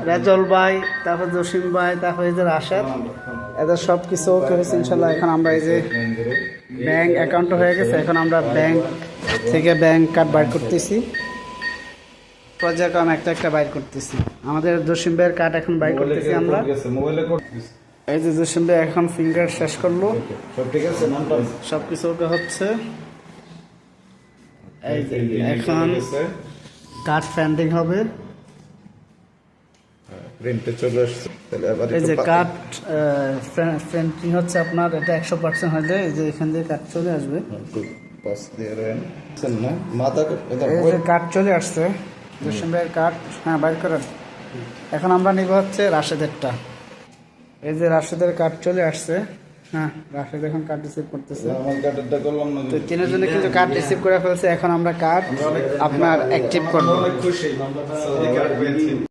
রেজল ভাই, তারপর জসিম ভাই, তারপর এই যে রাশেদ, এদের সব কিছু ওকে হয়েছে ইনশাল্লাহ। এখন আমরা এই যে ব্যাংক অ্যাকাউন্ট হয়ে গেছে, এখন আমরা ব্যাংক থেকে ব্যাংক কার্ড বাইর করতেছি, পর্যায়ক্রমে একটা একটা বাইর করতেছি। আমাদের জসিম ভাইয়ের কার্ড এখন বাইর করতেছি আমরা। এই যে জসিম ভাই এখন ফিঙ্গার শেষ করলো, সব কিছু ওকে হচ্ছে। এই যে এখন কার্ড পেন্ডিং হবে। এই যে কার্ড প্রিন্টিং হচ্ছে আপনার, এটা 100% হলে এই যে এখান থেকে কার্ড চলে আসবে। এই যে কার্ড চলে আসছে জসিম ভাইয়ের কার্ড, হ্যাঁ বাইর করেন। এখন আমরা নিব হচ্ছে রাশেদেরটা। এই যে রাশেদের কার্ড চলে আসছে, হ্যাঁ রাশেদ এখন কার্ড রিসিভ করতেছে। তো তিনের জন্য কিন্তু কার্ড রিসিভ করে ফেলছে। এখন আমরা কার্ড আপনার অ্যাক্টিভ করবো।